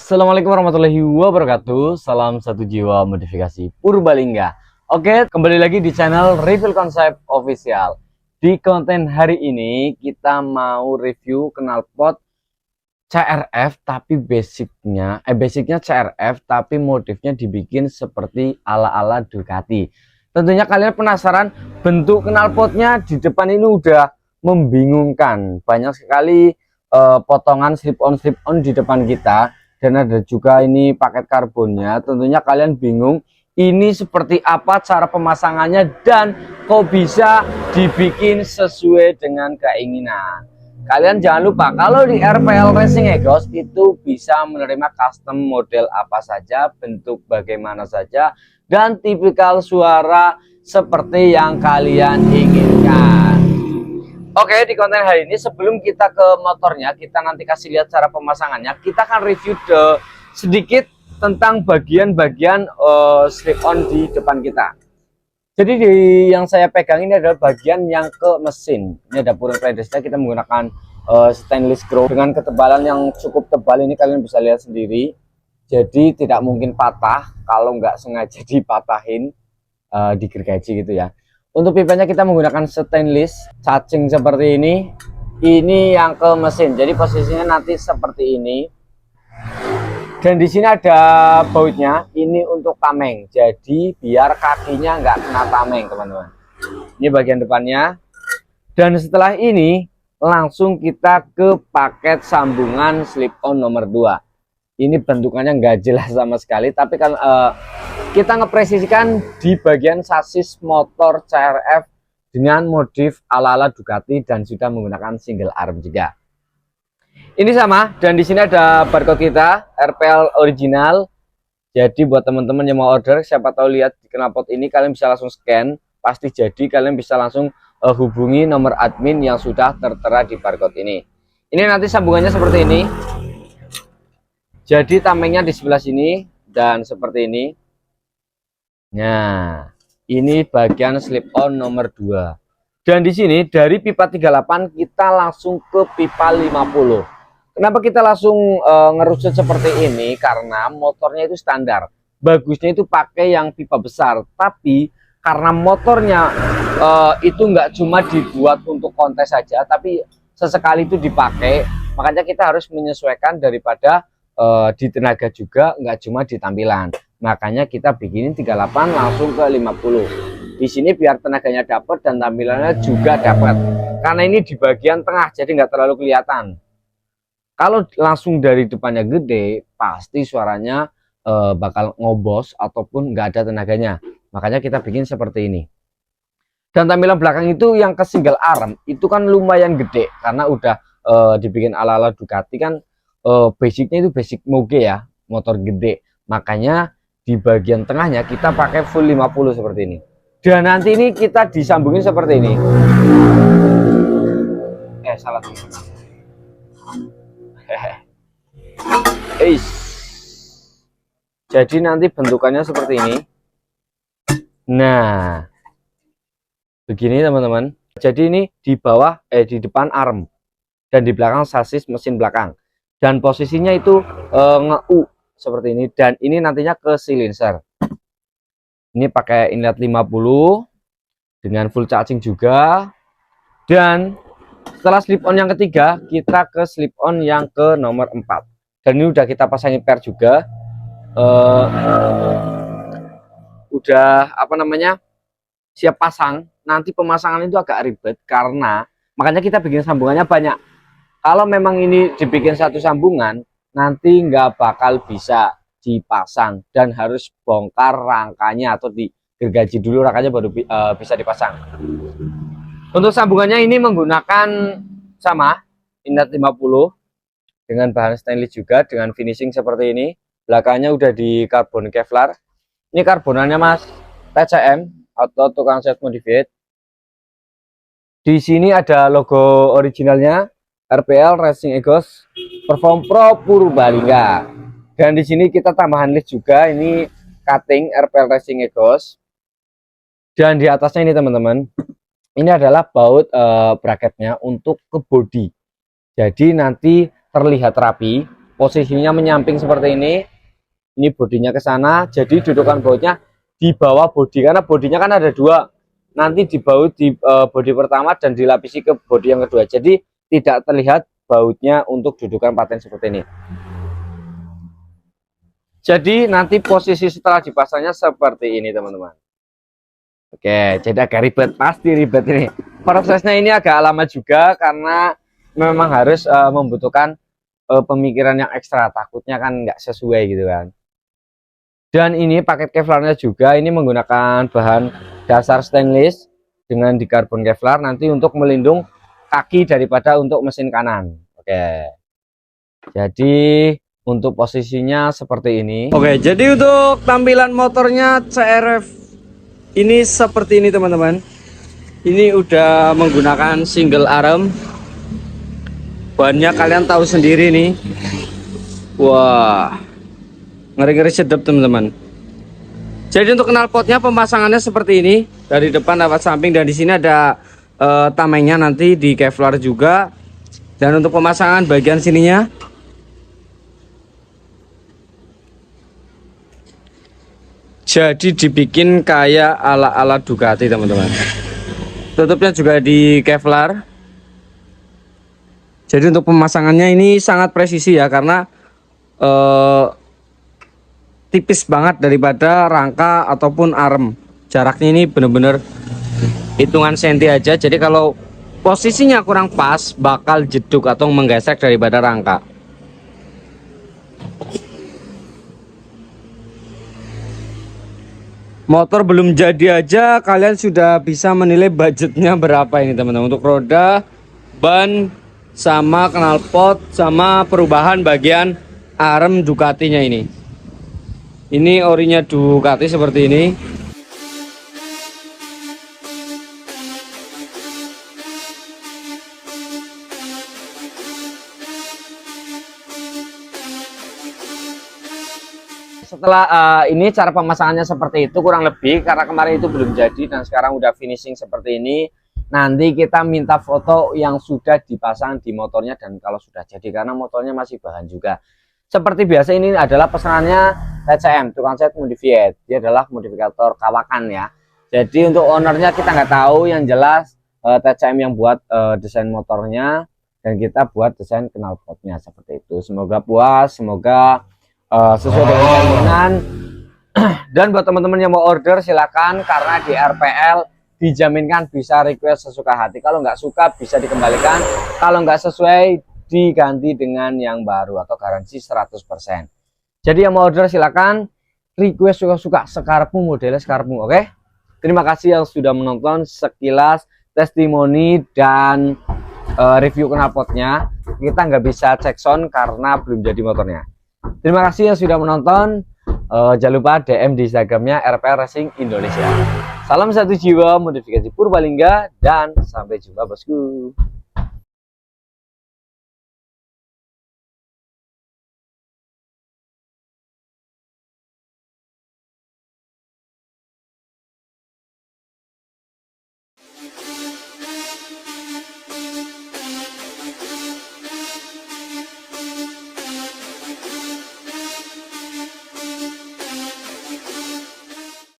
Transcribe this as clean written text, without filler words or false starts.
Assalamualaikum warahmatullahi wabarakatuh. Salam satu jiwa modifikasi Purbalingga. Oke, kembali lagi di channel Reveal Concept Official. Di konten hari ini kita mau review knalpot CRF, tapi basicnya CRF tapi modifnya dibikin seperti ala-ala Ducati. Tentunya kalian penasaran, bentuk knalpotnya di depan ini udah membingungkan. Banyak sekali potongan slip-on di depan kita. Dan ada juga ini paket karbonnya. Tentunya kalian bingung ini seperti apa cara pemasangannya dan kok bisa dibikin sesuai dengan keinginan. Kalian jangan lupa kalau di RPL Racing Exhaust itu bisa menerima custom model apa saja, bentuk bagaimana saja, dan tipikal suara seperti yang kalian inginkan. Oke, di konten hari ini sebelum kita ke motornya, kita nanti kasih lihat cara pemasangannya. Kita akan review sedikit tentang bagian-bagian slip-on di depan kita. Jadi yang saya pegang ini adalah bagian yang ke mesin. Ini ada puring pedesnya, kita menggunakan stainless grow dengan ketebalan yang cukup tebal. Ini kalian bisa lihat sendiri. Jadi tidak mungkin patah kalau nggak sengaja dipatahin, digergaji gitu ya. Untuk pipanya kita menggunakan stainless cacing seperti ini. Ini yang ke mesin. Jadi posisinya nanti seperti ini. Dan di sini ada bautnya. Ini untuk tameng. Jadi biar kakinya nggak kena tameng, teman-teman. Ini bagian depannya. Dan setelah ini langsung kita ke paket sambungan slip-on nomor 2. Ini bentukannya nggak jelas sama sekali, tapi kan kita ngepresisikan di bagian sasis motor CRF dengan modif ala-ala Ducati dan sudah menggunakan single arm juga. Ini sama, dan di sini ada barcode kita RPL original. Jadi buat teman-teman yang mau order, siapa tahu lihat di knalpot ini kalian bisa langsung scan, pasti jadi. Kalian bisa langsung hubungi nomor admin yang sudah tertera di barcode ini. Ini nanti sambungannya seperti ini. Jadi tamengnya di sebelah sini dan seperti ini. Nah, ini bagian slip-on nomor 2. Dan di sini dari pipa 38 kita langsung ke pipa 50. Kenapa kita langsung ngerucut seperti ini? Karena motornya itu standar. Bagusnya itu pakai yang pipa besar. Tapi karena motornya itu nggak cuma dibuat untuk kontes saja, tapi sesekali itu dipakai. Makanya kita harus menyesuaikan daripada di tenaga juga, nggak cuma di tampilan. Makanya kita bikinin 38 langsung ke 50. Di sini biar tenaganya dapat dan tampilannya juga dapat. Karena ini di bagian tengah jadi nggak terlalu kelihatan. Kalau langsung dari depannya gede, pasti suaranya bakal ngobos ataupun nggak ada tenaganya. Makanya kita bikin seperti ini. Dan tampilan belakang itu yang ke single arm itu kan lumayan gede karena udah dibikin ala-ala Ducati kan. Basicnya itu basic moge ya, motor gede. Makanya di bagian tengahnya kita pakai full 50 seperti ini. Dan nanti ini kita disambungin seperti ini. Salah teman-teman. Jadi nanti bentukannya seperti ini. Nah, begini teman-teman. Jadi ini di bawah, di depan arm dan di belakang sasis mesin belakang. Dan posisinya itu nge-U seperti ini, dan ini nantinya ke silencer. Ini pakai inlet 50 dengan full charging juga. Dan setelah slip-on yang ketiga, kita ke slip-on yang ke nomor 4. Dan ini udah kita pasangin per juga. Udah siap pasang. Nanti pemasangan itu agak ribet karena makanya kita bikin sambungannya banyak. Kalau memang ini dibikin satu sambungan, nanti nggak bakal bisa dipasang dan harus bongkar rangkanya atau digergaji dulu rangkanya baru bisa dipasang. Untuk sambungannya ini menggunakan sama inlet 50 dengan bahan stainless juga dengan finishing seperti ini. Belakangnya udah di karbon Kevlar. Ini karbonannya Mas TCM atau tukang set modified. Di sini ada logo originalnya. RPL Racing Exhaust Perform Pro Purbalingga. Dan di sini kita tambahan list juga, ini cutting RPL Racing Exhaust. Dan di atasnya ini teman-teman, ini adalah baut bracketnya untuk ke body. Jadi nanti terlihat rapi posisinya menyamping seperti ini bodinya ke sana, jadi dudukan bautnya di bawah bodi, karena bodinya kan ada dua, nanti dibaut di bodi pertama dan dilapisi ke bodi yang kedua, jadi tidak terlihat bautnya untuk dudukan paten seperti ini. Jadi nanti posisi setelah dipasangnya seperti ini teman-teman. Oke, jadi agak ribet, pasti ribet ini. Prosesnya ini agak lama juga karena memang harus membutuhkan pemikiran yang ekstra, takutnya kan nggak sesuai gitu kan. Dan ini paket kevlarnya juga ini menggunakan bahan dasar stainless dengan dikarbon kevlar nanti untuk melindung kaki daripada untuk mesin kanan. Oke, jadi untuk posisinya seperti ini. Oke, jadi untuk tampilan motornya CRF ini seperti ini teman-teman. Ini udah menggunakan single arm. Bannya kalian tahu sendiri nih. Wah, ngeri-ngeri sedap teman-teman. Jadi untuk knalpotnya pemasangannya seperti ini, dari depan dapat samping, dan di sini ada tamengnya nanti di kevlar juga. Dan untuk pemasangan bagian sininya jadi dibikin kayak ala-ala Ducati teman-teman. Tutupnya juga di kevlar. Jadi untuk pemasangannya ini sangat presisi ya, karena tipis banget daripada rangka ataupun arm. Jaraknya ini bener-bener hitungan senti aja, jadi kalau posisinya kurang pas bakal jeduk atau menggesek daripada rangka. Motor belum jadi aja kalian sudah bisa menilai budgetnya berapa ini teman-teman, untuk roda, ban, sama knalpot, sama perubahan bagian arm Ducatinya ini. Ini orinya Ducati seperti ini. Setelah ini cara pemasangannya seperti itu kurang lebih, karena kemarin itu belum jadi dan sekarang udah finishing seperti ini. Nanti kita minta foto yang sudah dipasang di motornya dan kalau sudah jadi, karena motornya masih bahan juga. Seperti biasa ini adalah pesanannya TCM, tukang set modified. Dia adalah modifikator kawakan ya. Jadi untuk ownernya kita nggak tahu, yang jelas TCM yang buat desain motornya dan kita buat desain knalpotnya seperti itu. Semoga puas, semoga sesuai dengan keinginan. Dan buat teman-teman yang mau order silakan, karena di RPL dijaminkan bisa request sesuka hati. Kalau nggak suka bisa dikembalikan, kalau nggak sesuai diganti dengan yang baru atau garansi 100%. Jadi yang mau order silakan, request suka-suka, sekarepmu modelnya sekarepmu. Oke, terima kasih yang sudah menonton sekilas testimoni dan review knalpotnya. Kita nggak bisa cek sound karena belum jadi motornya. Terima kasih yang sudah menonton. Jangan lupa DM di Instagramnya RPL Racing Indonesia. Salam satu jiwa modifikasi Purbalingga dan sampai jumpa bosku.